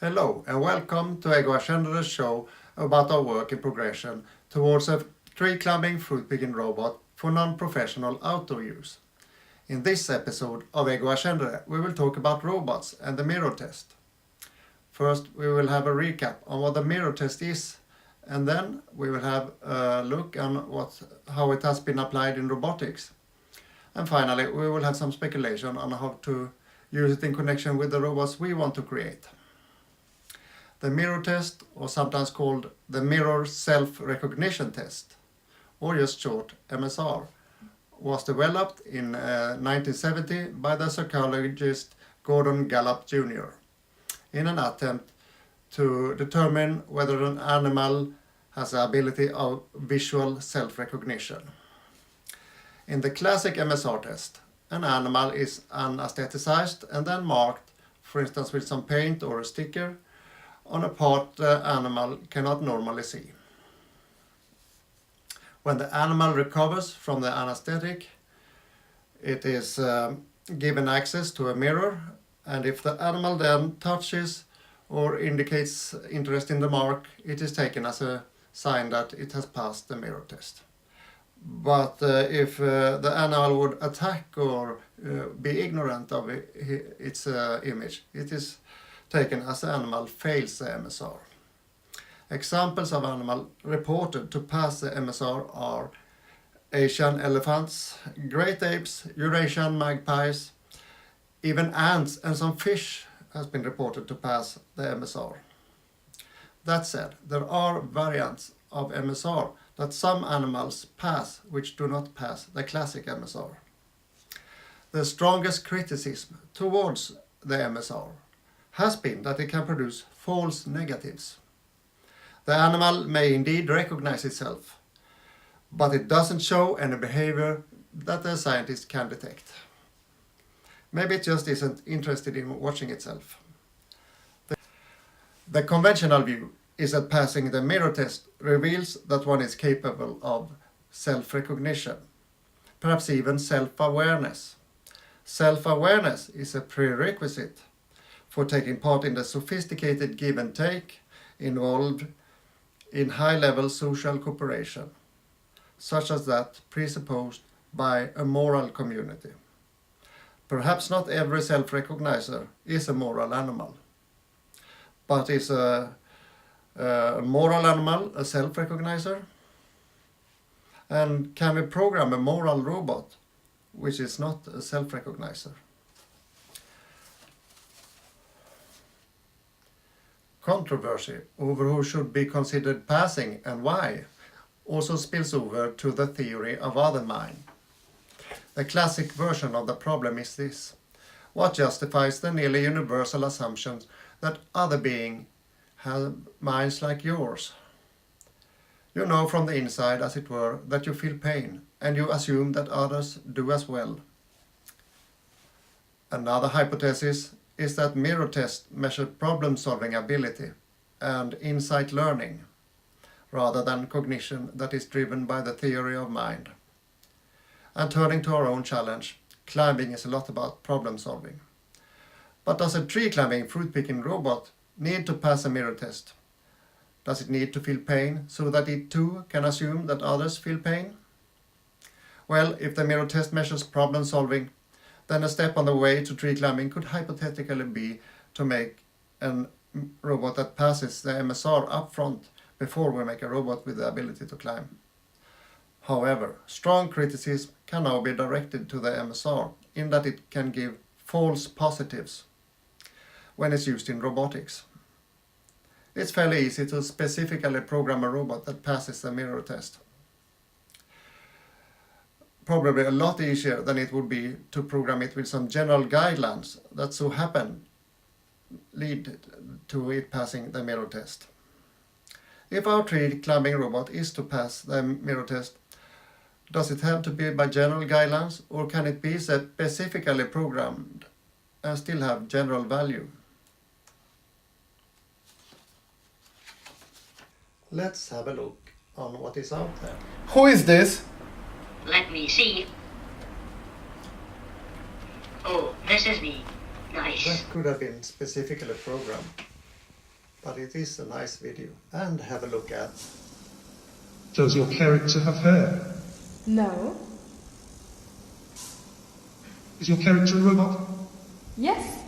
Hello and welcome to Ego Ascendere's show about our work in progression towards a tree-climbing fruit-picking robot for non-professional outdoor use. In this episode of Ego Ascendere, we will talk about robots and the mirror test. First, we will have a recap on what the mirror test is, and then we will have a look on how it has been applied in robotics. And finally, we will have some speculation on how to use it in connection with the robots we want to create. The mirror test, or sometimes called the mirror self-recognition test, or just short MSR, was developed in 1970 by the psychologist Gordon Gallup Jr. in an attempt to determine whether an animal has the ability of visual self-recognition. In the classic MSR test, an animal is anesthetized and then marked, for instance with some paint or a sticker, on a part the animal cannot normally see. When the animal recovers from the anesthetic, it is given access to a mirror, and if the animal then touches or indicates interest in the mark, it is taken as a sign that it has passed the mirror test. But if the animal would attack or be ignorant of its image, it is taken as the animal fails the MSR. Examples of animals reported to pass the MSR are Asian elephants, great apes, Eurasian magpies, even ants and some fish has been reported to pass the MSR. That said, there are variants of MSR that some animals pass which do not pass the classic MSR. The strongest criticism towards the MSR has been that it can produce false negatives. The animal may indeed recognize itself, but it doesn't show any behavior that the scientist can detect. Maybe it just isn't interested in watching itself. The conventional view is that passing the mirror test reveals that one is capable of self-recognition, perhaps even self-awareness. Self-awareness is a prerequisite for taking part in the sophisticated give and take involved in high-level social cooperation, such as that presupposed by a moral community. Perhaps not every self-recognizer is a moral animal, but is a moral animal a self-recognizer? And can we program a moral robot which is not a self-recognizer? Controversy over who should be considered passing and why also spills over to the theory of other mind. The classic version of the problem is this: what justifies the nearly universal assumption that other beings have minds like yours? You know from the inside, as it were, that you feel pain, and you assume that others do as well. Another hypothesis is that mirror tests measure problem-solving ability and insight learning, rather than cognition that is driven by the theory of mind. And turning to our own challenge, climbing is a lot about problem-solving. But does a tree-climbing fruit-picking robot need to pass a mirror test? Does it need to feel pain so that it too can assume that others feel pain? Well, if the mirror test measures problem-solving, then a step on the way to tree climbing could hypothetically be to make a robot that passes the MSR up front before we make a robot with the ability to climb. However, strong criticism can now be directed to the MSR in that it can give false positives when it's used in robotics. It's fairly easy to specifically program a robot that passes the mirror test. Probably a lot easier than it would be to program it with some general guidelines that so happen lead to it passing the mirror test. If our tree climbing robot is to pass the mirror test, does it have to be by general guidelines, or can it be specifically programmed and still have general value? Let's have a look on what is out there. Who is this? Let me see. Oh, this is me. Nice. That could have been specifically programmed. but it is a nice video. And have a look at. Does your character have hair? No. Is your character a robot? Yes.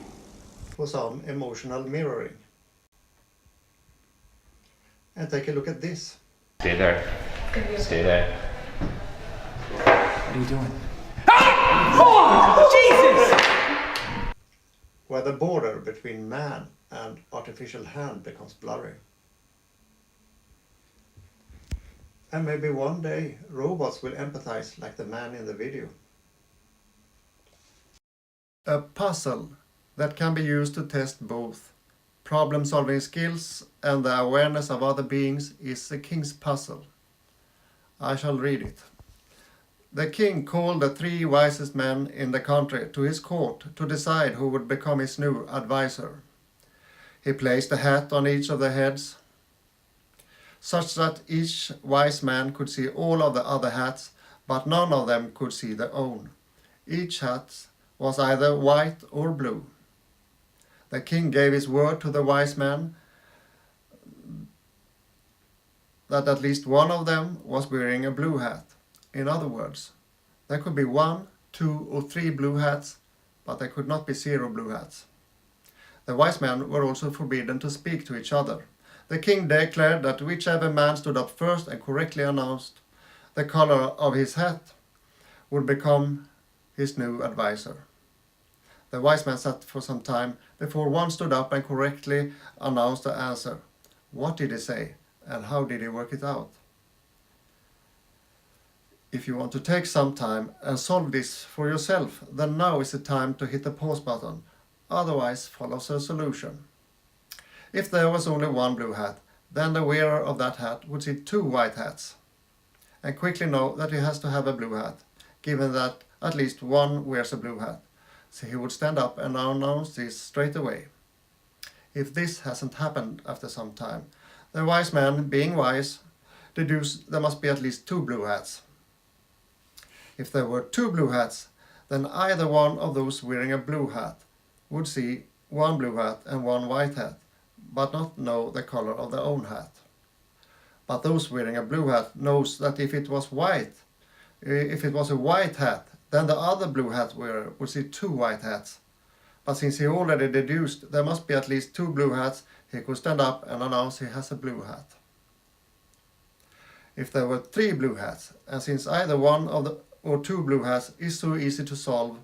For some emotional mirroring. And take a look at this. Stay there. Stay there. What are you doing? Where the border between man and artificial hand becomes blurry. And maybe one day robots will empathize like the man in the video. A puzzle that can be used to test both problem-solving skills and the awareness of other beings is the king's puzzle. I shall read it. The king called the 3 wisest men in the country to his court to decide who would become his new advisor. He placed a hat on each of their heads, such that each wise man could see all of the other hats, but none of them could see their own. Each hat was either white or blue. The king gave his word to the wise man that at least one of them was wearing a blue hat. In other words, there could be 1, 2 or 3 blue hats, but there could not be 0 blue hats. The wise men were also forbidden to speak to each other. The king declared that whichever man stood up first and correctly announced the color of his hat would become his new advisor. The wise man sat for some time before one stood up and correctly announced the answer. What did he say, and how did he work it out? If you want to take some time and solve this for yourself, then now is the time to hit the pause button. Otherwise follows a solution. If there was only 1 blue hat, then the wearer of that hat would see 2 white hats and quickly know that he has to have a blue hat, given that at least one wears a blue hat. So he would stand up and announce this straight away. If this hasn't happened after some time, the wise man, being wise, deduced there must be at least 2 blue hats. If there were 2 blue hats, then either one of those wearing a blue hat would see 1 blue hat and 1 white hat, but not know the color of their own hat. But those wearing a blue hat knows that if it was a white hat, then the other blue hat wearer would see 2 white hats. But since he already deduced there must be at least 2 blue hats, he could stand up and announce he has a blue hat. If there were 3 blue hats, and since either 1 or 2 blue hats is so easy to solve,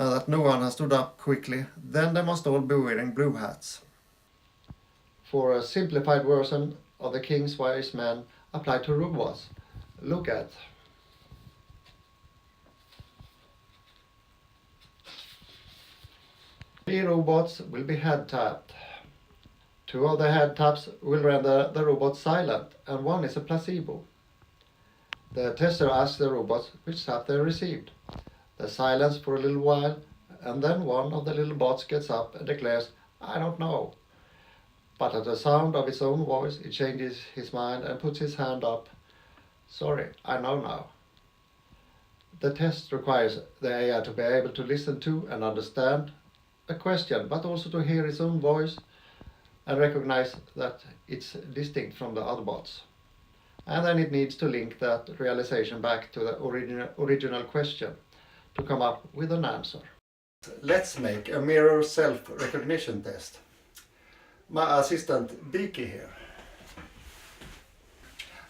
and that no one has stood up quickly, then they must all be wearing blue hats. For a simplified version of the king's wise men applied to robots, look at. 3 robots will be head tapped. 2 of the head taps will render the robot silent, and 1 is a placebo. The tester asks the robots which tap they received. They silence for a little while, and then one of the little bots gets up and declares, "I don't know." But at the sound of its own voice, it changes his mind and puts his hand up. "Sorry, I know now." The test requires the AI to be able to listen to and understand a question, but also to hear its own voice and recognize that it's distinct from the other bots. And then it needs to link that realization back to the original question to come up with an answer. Let's make a mirror self-recognition test. My assistant Beaky here.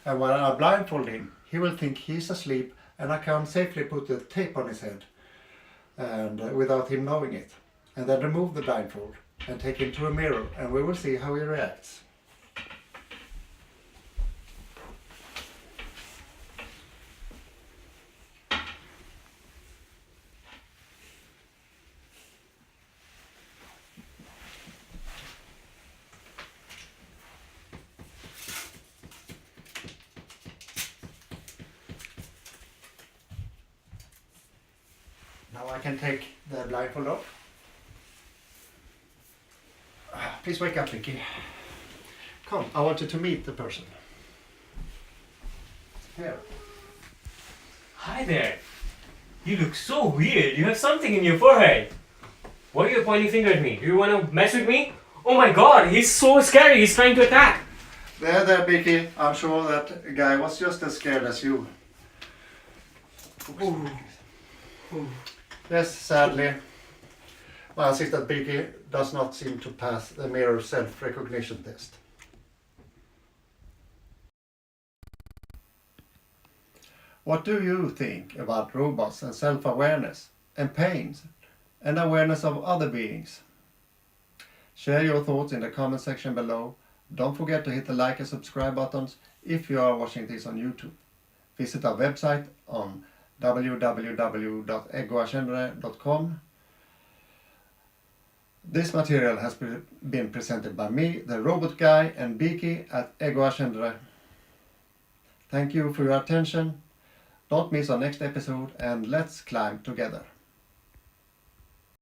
And when I blindfold him, he will think he's asleep and I can safely put the tape on his head and without him knowing it. And then remove the blindfold and take him to a mirror, and we will see how he reacts. Now I can take the blindfold off. Please wake up, Vicky. Come, I want you to meet the person. Here. Hi there. You look so weird. You have something in your forehead. Why are you pointing finger at me? Do you want to mess with me? Oh my god, he's so scary, he's trying to attack. There, Beaky. I'm sure that guy was just as scared as you. Yes, sadly, my assistant Beaky does not seem to pass the mirror self-recognition test. What do you think about robots and self-awareness and pains and awareness of other beings? Share your thoughts in the comment section below. Don't forget to hit the like and subscribe buttons if you are watching this on YouTube. Visit our website on www.egoascendere.com. This material has been presented by me, the robot guy, and Beaky at Ego Ascendere. Thank you for your attention. Don't miss our next episode, and let's climb together.